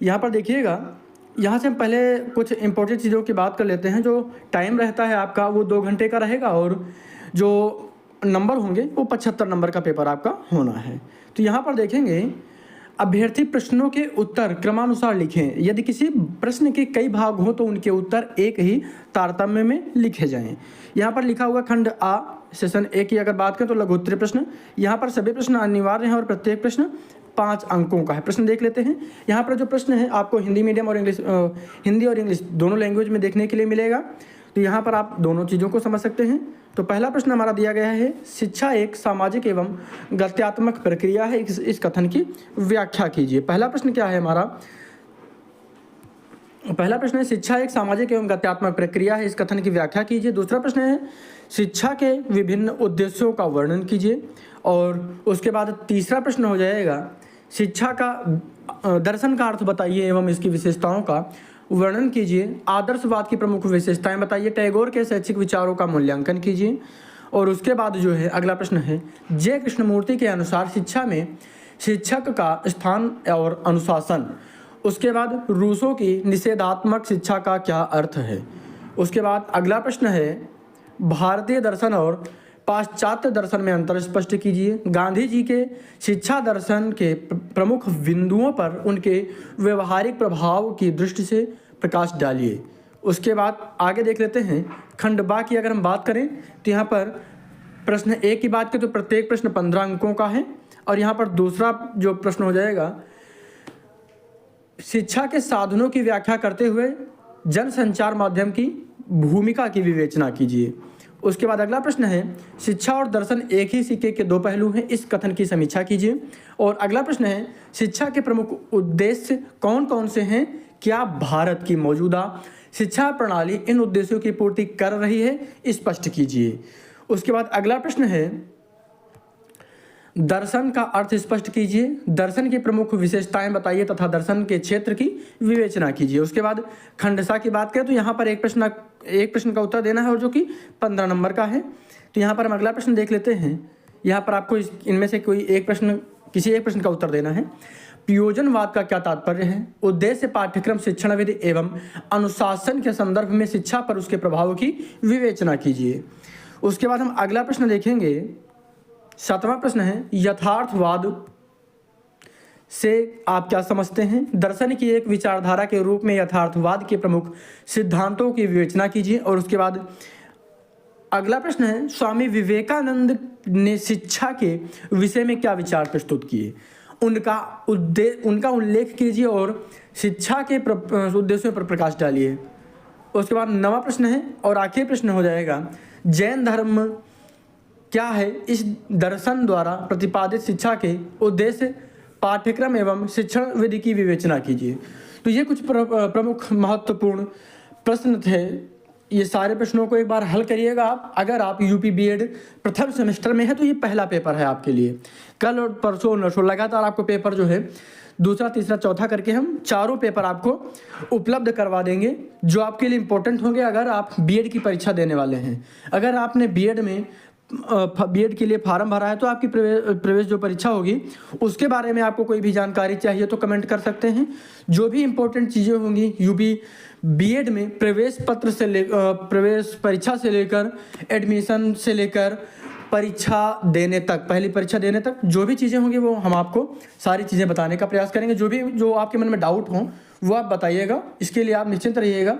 यहाँ पर देखिएगा, यहाँ से हम पहले कुछ इंपॉर्टेंट चीज़ों की बात कर लेते हैं। जो टाइम रहता है आपका वो 2 घंटे का रहेगा और जो नंबर होंगे वो 75 नंबर का पेपर आपका होना है। तो यहाँ पर देखेंगे, अभ्यर्थी प्रश्नों के उत्तर क्रमानुसार लिखें। यदि किसी प्रश्न के कई भाग हों तो उनके उत्तर एक ही तारतम्य में लिखे जाएं। यहाँ पर लिखा हुआ खंड आ सेशन ए की अगर बात करें तो लघु उत्तरीय प्रश्न, यहाँ पर सभी प्रश्न अनिवार्य हैं और प्रत्येक प्रश्न 5 अंकों का है। प्रश्न देख लेते हैं। यहाँ पर जो प्रश्न है आपको हिंदी मीडियम और हिंदी और इंग्लिश दोनों लैंग्वेज में देखने के लिए मिलेगा। तो यहाँ पर आप दोनों चीज़ों को समझ सकते हैं। तो पहला प्रश्न हमारा दिया गया है, शिक्षा एक सामाजिक एवं गत्यात्मक प्रक्रिया है, इस कथन की व्याख्या कीजिए। पहला प्रश्न क्या है हमारा? पहला प्रश्न है, शिक्षा एक सामाजिक एवं गत्यात्मक प्रक्रिया है, इस कथन की व्याख्या कीजिए। दूसरा प्रश्न है, शिक्षा के विभिन्न उद्देश्यों का वर्णन कीजिए। और उसके बाद तीसरा प्रश्न हो जाएगा, शिक्षा का दर्शन का अर्थ बताइए एवं इसकी विशेषताओं का वर्णन कीजिए। आदर्शवाद की प्रमुख विशेषताएं बताइए। टैगोर के शैक्षिक विचारों का मूल्यांकन कीजिए। और उसके बाद जो है अगला प्रश्न है, जे कृष्णमूर्ति के अनुसार शिक्षा में शिक्षक का स्थान और अनुशासन। उसके बाद रूसों की निषेधात्मक शिक्षा का क्या अर्थ है। उसके बाद अगला प्रश्न है, भारतीय दर्शन और पाश्चात्य दर्शन में अंतर स्पष्ट कीजिए। गांधी जी के शिक्षा दर्शन के प्रमुख बिंदुओं पर उनके व्यवहारिक प्रभाव की दृष्टि से प्रकाश डालिए। उसके बाद आगे देख लेते हैं, खंड बा की अगर हम बात करें तो यहाँ पर प्रश्न ए की बात करें तो प्रत्येक प्रश्न 15 अंकों का है। और यहाँ पर दूसरा जो प्रश्न हो जाएगा, शिक्षा के साधनों की व्याख्या करते हुए जनसंचार माध्यम की भूमिका की विवेचना कीजिए। उसके बाद अगला प्रश्न है, शिक्षा और दर्शन एक ही सिक्के के 2 पहलू हैं, इस कथन की समीक्षा कीजिए। और अगला प्रश्न है, शिक्षा के प्रमुख उद्देश्य कौन कौन से हैं, क्या भारत की मौजूदा शिक्षा प्रणाली इन उद्देश्यों की पूर्ति कर रही है, स्पष्ट कीजिए। उसके बाद अगला प्रश्न है, दर्शन का अर्थ स्पष्ट कीजिए। दर्शन की प्रमुख विशेषताएं बताइए तथा दर्शन के क्षेत्र की विवेचना कीजिए। उसके बाद खंडसा की बात करें तो यहाँ पर एक प्रश्न का उत्तर देना है और जो कि 15 नंबर का है। तो यहाँ पर हम अगला प्रश्न देख लेते हैं। यहाँ पर आपको इनमें से किसी एक प्रश्न का उत्तर देना है। प्रयोजनवाद का क्या तात्पर्य है। उद्देश्य पाठ्यक्रम शिक्षण विधि एवं अनुशासन के संदर्भ में शिक्षा पर उसके प्रभाव की विवेचना कीजिए। उसके बाद हम अगला प्रश्न देखेंगे। 7वां प्रश्न है, यथार्थवाद से आप क्या समझते हैं। दर्शन की एक विचारधारा के रूप में यथार्थवाद के प्रमुख सिद्धांतों की विवेचना कीजिए। और उसके बाद अगला प्रश्न है, स्वामी विवेकानंद ने शिक्षा के विषय में क्या विचार प्रस्तुत किए, उनका उल्लेख कीजिए और शिक्षा के उद्देश्यों पर प्रकाश डालिए। उसके बाद 9वां प्रश्न है और आखिरी प्रश्न हो जाएगा, जैन धर्म क्या है, इस दर्शन द्वारा प्रतिपादित शिक्षा के उद्देश्य पाठ्यक्रम एवं शिक्षण विधि की विवेचना कीजिए। तो ये कुछ प्रमुख महत्वपूर्ण प्रश्न थे। ये सारे प्रश्नों को एक बार हल करिएगा आप। अगर आप यूपी बीएड प्रथम सेमेस्टर में है तो ये पहला पेपर है आपके लिए। कल और परसों नरसों लगातार आपको पेपर जो है दूसरा तीसरा चौथा करके हम 4 पेपर आपको उपलब्ध करवा देंगे जो आपके लिए इम्पोर्टेंट होंगे अगर आप बीएड की परीक्षा देने वाले हैं। अगर आपने बीएड के लिए फार्म भरा है तो आपकी प्रवेश जो परीक्षा होगी उसके बारे में आपको कोई भी जानकारी चाहिए तो कमेंट कर सकते हैं। जो भी इम्पोर्टेंट चीज़ें होंगी यूपी बीएड में प्रवेश परीक्षा से लेकर एडमिशन से लेकर परीक्षा देने तक, पहली परीक्षा देने तक जो भी चीज़ें होंगी वो हम आपको सारी चीज़ें बताने का प्रयास करेंगे। जो आपके मन में डाउट हो वो आप बताइएगा। इसके लिए आप निश्चिंत रहिएगा,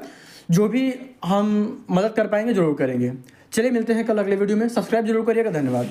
जो भी हम मदद कर पाएंगे जरूर करेंगे। चलिए मिलते हैं कल अगले वीडियो में। सब्सक्राइब जरूर करिएगा। धन्यवाद।